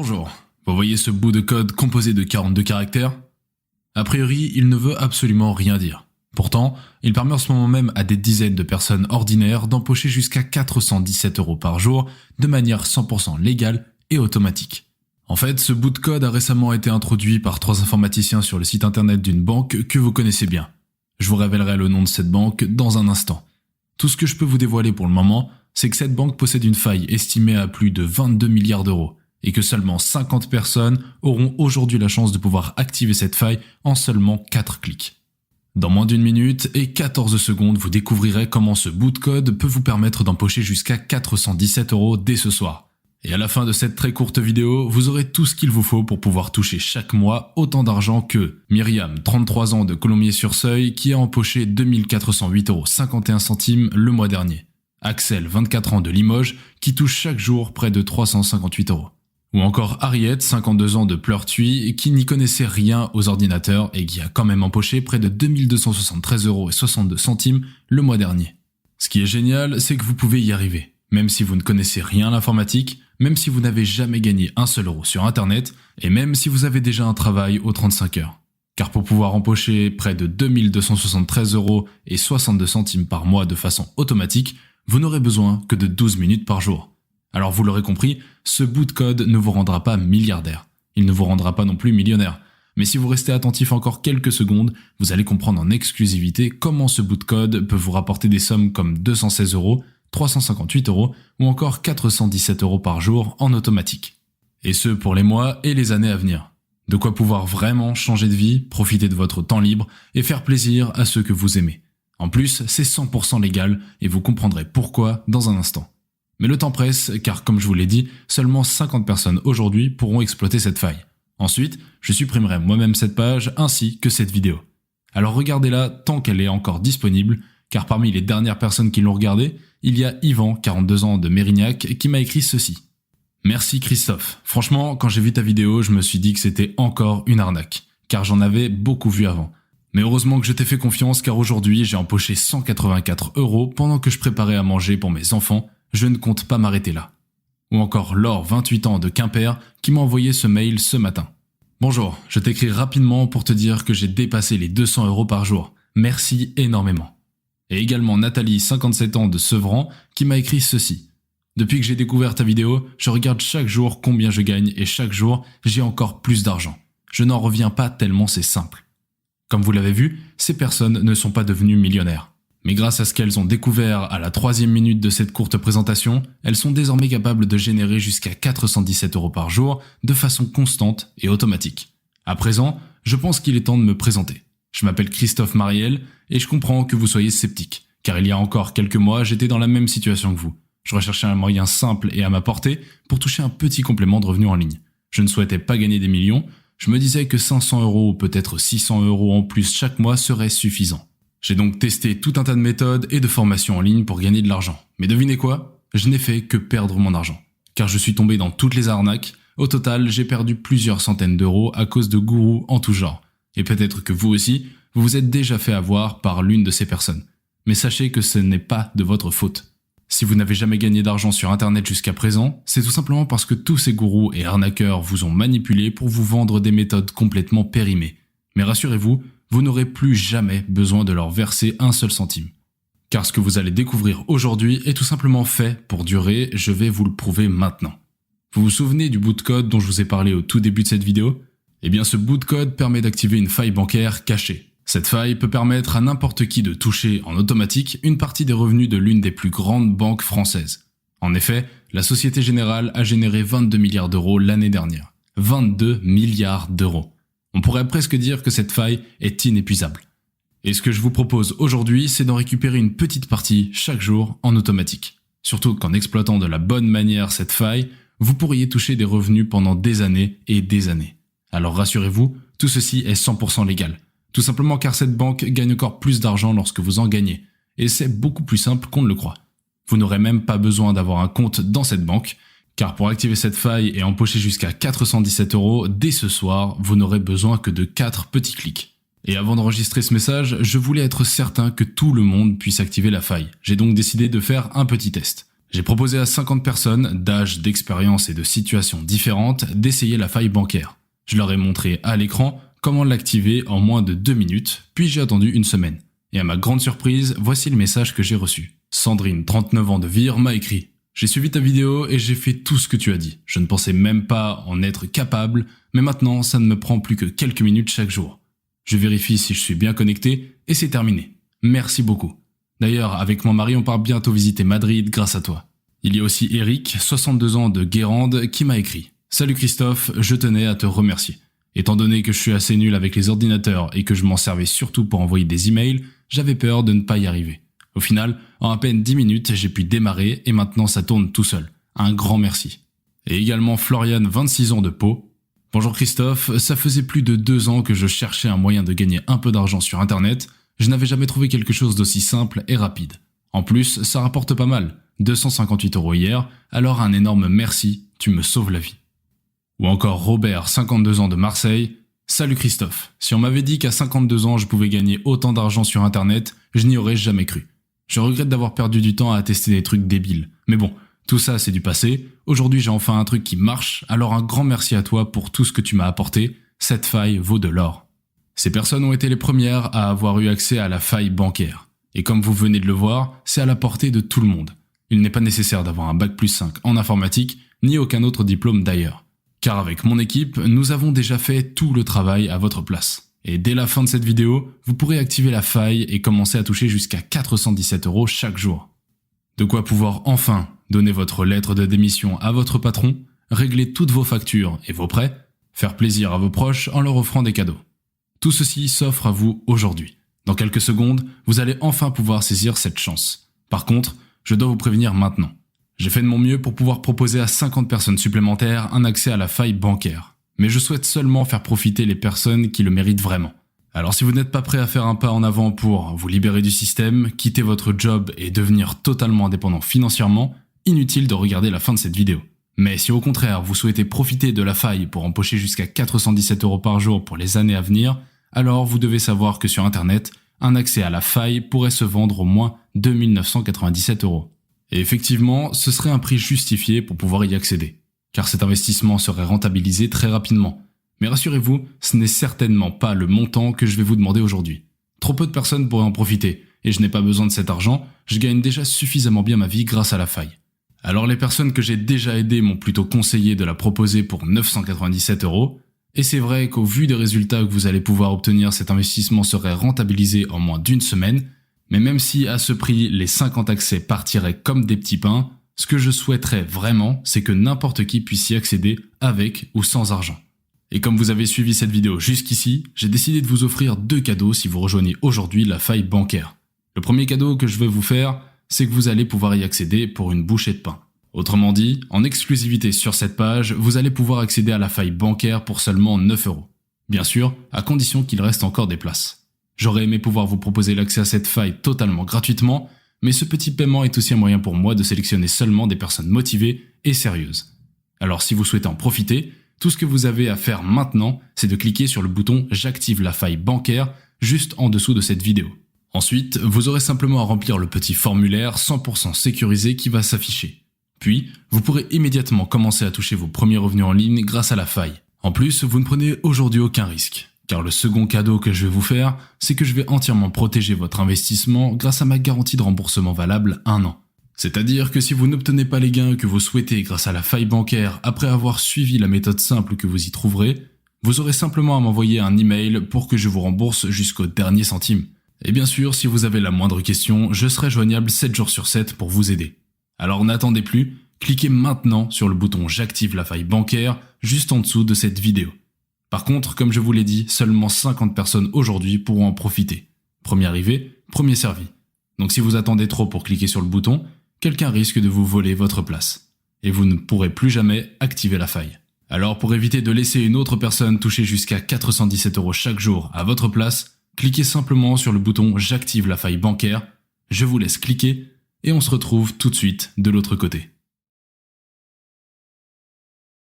Bonjour, vous voyez ce bout de code composé de 42 caractères? A priori, il ne veut absolument rien dire. Pourtant, il permet en ce moment même à des dizaines de personnes ordinaires d'empocher jusqu'à 417 € par jour de manière 100% légale et automatique. En fait, ce bout de code a récemment été introduit par 3 informaticiens sur le site internet d'une banque que vous connaissez bien. Je vous révélerai le nom de cette banque dans un instant. Tout ce que je peux vous dévoiler pour le moment, c'est que cette banque possède une faille estimée à plus de 22 milliards d'euros et que seulement 50 personnes auront aujourd'hui la chance de pouvoir activer cette faille en seulement 4 clics. Dans moins d'1 minute et 14 secondes, vous découvrirez comment ce bout de code peut vous permettre d'empocher jusqu'à 417 € dès ce soir. Et à la fin de cette très courte vidéo, vous aurez tout ce qu'il vous faut pour pouvoir toucher chaque mois autant d'argent que Myriam, 33 ans de Colomiers-sur-Seuil, qui a empoché 2408,51 € le mois dernier. Axel, 24 ans de Limoges, qui touche chaque jour près de 358 €. Ou encore Ariette, 52 ans de Pleurtuis, qui n'y connaissait rien aux ordinateurs et qui a quand même empoché près de 2273,62 € le mois dernier. Ce qui est génial, c'est que vous pouvez y arriver. Même si vous ne connaissez rien à l'informatique, même si vous n'avez jamais gagné un seul euro sur internet, et même si vous avez déjà un travail aux 35 heures. Car pour pouvoir empocher près de 2273,62 € par mois de façon automatique, vous n'aurez besoin que de 12 minutes par jour. Alors vous l'aurez compris, ce bout de code ne vous rendra pas milliardaire. Il ne vous rendra pas non plus millionnaire. Mais si vous restez attentif encore quelques secondes, vous allez comprendre en exclusivité comment ce bout de code peut vous rapporter des sommes comme 216 €, 358 € ou encore 417 € par jour en automatique. Et ce pour les mois et les années à venir. De quoi pouvoir vraiment changer de vie, profiter de votre temps libre et faire plaisir à ceux que vous aimez. En plus, c'est 100% légal et vous comprendrez pourquoi dans un instant. Mais le temps presse car comme je vous l'ai dit, seulement 50 personnes aujourd'hui pourront exploiter cette faille. Ensuite, je supprimerai moi-même cette page ainsi que cette vidéo. Alors regardez-la tant qu'elle est encore disponible, car parmi les dernières personnes qui l'ont regardée, il y a Yvan, 42 ans de Mérignac, qui m'a écrit ceci. Merci Christophe. Franchement, quand j'ai vu ta vidéo, je me suis dit que c'était encore une arnaque, car j'en avais beaucoup vu avant. Mais heureusement que je t'ai fait confiance car aujourd'hui j'ai empoché 184 € pendant que je préparais à manger pour mes enfants. Je ne compte pas m'arrêter là. Ou encore Laure, 28 ans de Quimper, qui m'a envoyé ce mail ce matin. Bonjour, je t'écris rapidement pour te dire que j'ai dépassé les 200 € par jour. Merci énormément. Et également Nathalie, 57 ans de Sevran, qui m'a écrit ceci. Depuis que j'ai découvert ta vidéo, je regarde chaque jour combien je gagne et chaque jour, j'ai encore plus d'argent. Je n'en reviens pas tellement c'est simple. Comme vous l'avez vu, ces personnes ne sont pas devenues millionnaires. Mais grâce à ce qu'elles ont découvert à la 3e minute de cette courte présentation, elles sont désormais capables de générer jusqu'à 417 € par jour de façon constante et automatique. À présent, je pense qu'il est temps de me présenter. Je m'appelle Christophe Mariel et je comprends que vous soyez sceptique, car il y a encore quelques mois, j'étais dans la même situation que vous. Je recherchais un moyen simple et à ma portée pour toucher un petit complément de revenus en ligne. Je ne souhaitais pas gagner des millions, je me disais que 500 € ou peut-être 600 € en plus chaque mois serait suffisant. J'ai donc testé tout un tas de méthodes et de formations en ligne pour gagner de l'argent. Mais devinez quoi? Je n'ai fait que perdre mon argent. Car je suis tombé dans toutes les arnaques. Au total, j'ai perdu plusieurs centaines d'euros à cause de gourous en tout genre. Et peut-être que vous aussi, vous vous êtes déjà fait avoir par l'une de ces personnes. Mais sachez que ce n'est pas de votre faute. Si vous n'avez jamais gagné d'argent sur internet jusqu'à présent, c'est tout simplement parce que tous ces gourous et arnaqueurs vous ont manipulé pour vous vendre des méthodes complètement périmées. Mais rassurez-vous, vous n'aurez plus jamais besoin de leur verser un seul centime. Car ce que vous allez découvrir aujourd'hui est tout simplement fait pour durer, je vais vous le prouver maintenant. Vous vous souvenez du bout de code dont je vous ai parlé au tout début de cette vidéo? Eh bien ce bout de code permet d'activer une faille bancaire cachée. Cette faille peut permettre à n'importe qui de toucher en automatique une partie des revenus de l'une des plus grandes banques françaises. En effet, la Société Générale a généré 22 milliards d'euros l'année dernière. 22 milliards d'euros. On pourrait presque dire que cette faille est inépuisable. Et ce que je vous propose aujourd'hui, c'est d'en récupérer une petite partie chaque jour en automatique. Surtout qu'en exploitant de la bonne manière cette faille, vous pourriez toucher des revenus pendant des années et des années. Alors rassurez-vous, tout ceci est 100% légal. Tout simplement car cette banque gagne encore plus d'argent lorsque vous en gagnez. Et c'est beaucoup plus simple qu'on ne le croit. Vous n'aurez même pas besoin d'avoir un compte dans cette banque, car pour activer cette faille et empocher jusqu'à 417 € dès ce soir, vous n'aurez besoin que de 4 petits clics. Et avant d'enregistrer ce message, je voulais être certain que tout le monde puisse activer la faille. J'ai donc décidé de faire un petit test. J'ai proposé à 50 personnes d'âge, d'expérience et de situations différentes d'essayer la faille bancaire. Je leur ai montré à l'écran comment l'activer en moins de 2 minutes, puis j'ai attendu une semaine. Et à ma grande surprise, voici le message que j'ai reçu. Sandrine, 39 ans de Vire, m'a écrit « J'ai suivi ta vidéo et j'ai fait tout ce que tu as dit. Je ne pensais même pas en être capable, mais maintenant ça ne me prend plus que quelques minutes chaque jour. Je vérifie si je suis bien connecté et c'est terminé. Merci beaucoup. D'ailleurs, avec mon mari, on part bientôt visiter Madrid grâce à toi. » Il y a aussi Eric, 62 ans de Guérande, qui m'a écrit « Salut Christophe, je tenais à te remercier. Étant donné que je suis assez nul avec les ordinateurs et que je m'en servais surtout pour envoyer des emails, j'avais peur de ne pas y arriver. Au final, en à peine 10 minutes, j'ai pu démarrer et maintenant ça tourne tout seul. Un grand merci. » Et également Florian, 26 ans de Pau. « Bonjour Christophe, ça faisait plus de 2 ans que je cherchais un moyen de gagner un peu d'argent sur internet. Je n'avais jamais trouvé quelque chose d'aussi simple et rapide. En plus, ça rapporte pas mal. 258 € hier, alors un énorme merci, tu me sauves la vie. » Ou encore Robert, 52 ans de Marseille. « Salut Christophe, si on m'avait dit qu'à 52 ans je pouvais gagner autant d'argent sur internet, je n'y aurais jamais cru. Je regrette d'avoir perdu du temps à tester des trucs débiles. Mais bon, tout ça c'est du passé. Aujourd'hui j'ai enfin un truc qui marche, alors un grand merci à toi pour tout ce que tu m'as apporté. Cette faille vaut de l'or. » Ces personnes ont été les premières à avoir eu accès à la faille bancaire. Et comme vous venez de le voir, c'est à la portée de tout le monde. Il n'est pas nécessaire d'avoir un bac+5 en informatique, ni aucun autre diplôme d'ailleurs. Car avec mon équipe, nous avons déjà fait tout le travail à votre place. Et dès la fin de cette vidéo, vous pourrez activer la faille et commencer à toucher jusqu'à 417 € chaque jour. De quoi pouvoir enfin donner votre lettre de démission à votre patron, régler toutes vos factures et vos prêts, faire plaisir à vos proches en leur offrant des cadeaux. Tout ceci s'offre à vous aujourd'hui. Dans quelques secondes, vous allez enfin pouvoir saisir cette chance. Par contre, je dois vous prévenir maintenant. J'ai fait de mon mieux pour pouvoir proposer à 50 personnes supplémentaires un accès à la faille bancaire. Mais je souhaite seulement faire profiter les personnes qui le méritent vraiment. Alors si vous n'êtes pas prêt à faire un pas en avant pour vous libérer du système, quitter votre job et devenir totalement indépendant financièrement, inutile de regarder la fin de cette vidéo. Mais si au contraire vous souhaitez profiter de la faille pour empocher jusqu'à 417 € par jour pour les années à venir, alors vous devez savoir que sur internet, un accès à la faille pourrait se vendre au moins 2 997 €. Et effectivement, ce serait un prix justifié pour pouvoir y accéder, car cet investissement serait rentabilisé très rapidement. Mais rassurez-vous, ce n'est certainement pas le montant que je vais vous demander aujourd'hui. Trop peu de personnes pourraient en profiter, et je n'ai pas besoin de cet argent, je gagne déjà suffisamment bien ma vie grâce à la faille. Alors les personnes que j'ai déjà aidées m'ont plutôt conseillé de la proposer pour 997 €, et c'est vrai qu'au vu des résultats que vous allez pouvoir obtenir, cet investissement serait rentabilisé en moins d'1 semaine, mais même si à ce prix, les 50 accès partiraient comme des petits pains, ce que je souhaiterais vraiment, c'est que n'importe qui puisse y accéder avec ou sans argent. Et comme vous avez suivi cette vidéo jusqu'ici, j'ai décidé de vous offrir 2 cadeaux si vous rejoignez aujourd'hui la faille bancaire. Le premier cadeau que je vais vous faire, c'est que vous allez pouvoir y accéder pour une bouchée de pain. Autrement dit, en exclusivité sur cette page, vous allez pouvoir accéder à la faille bancaire pour seulement 9 €. Bien sûr, à condition qu'il reste encore des places. J'aurais aimé pouvoir vous proposer l'accès à cette faille totalement gratuitement, mais ce petit paiement est aussi un moyen pour moi de sélectionner seulement des personnes motivées et sérieuses. Alors si vous souhaitez en profiter, tout ce que vous avez à faire maintenant, c'est de cliquer sur le bouton « J'active la faille bancaire » juste en dessous de cette vidéo. Ensuite, vous aurez simplement à remplir le petit formulaire 100% sécurisé qui va s'afficher. Puis, vous pourrez immédiatement commencer à toucher vos premiers revenus en ligne grâce à la faille. En plus, vous ne prenez aujourd'hui aucun risque. Car le second cadeau que je vais vous faire, c'est que je vais entièrement protéger votre investissement grâce à ma garantie de remboursement valable 1 an. C'est-à-dire que si vous n'obtenez pas les gains que vous souhaitez grâce à la faille bancaire après avoir suivi la méthode simple que vous y trouverez, vous aurez simplement à m'envoyer un email pour que je vous rembourse jusqu'au dernier centime. Et bien sûr, si vous avez la moindre question, je serai joignable 7 jours sur 7 pour vous aider. Alors n'attendez plus, cliquez maintenant sur le bouton « J'active la faille bancaire » juste en dessous de cette vidéo. Par contre, comme je vous l'ai dit, seulement 50 personnes aujourd'hui pourront en profiter. Premier arrivé, premier servi. Donc si vous attendez trop pour cliquer sur le bouton, quelqu'un risque de vous voler votre place. Et vous ne pourrez plus jamais activer la faille. Alors pour éviter de laisser une autre personne toucher jusqu'à 417 € chaque jour à votre place, cliquez simplement sur le bouton « J'active la faille bancaire », je vous laisse cliquer et on se retrouve tout de suite de l'autre côté.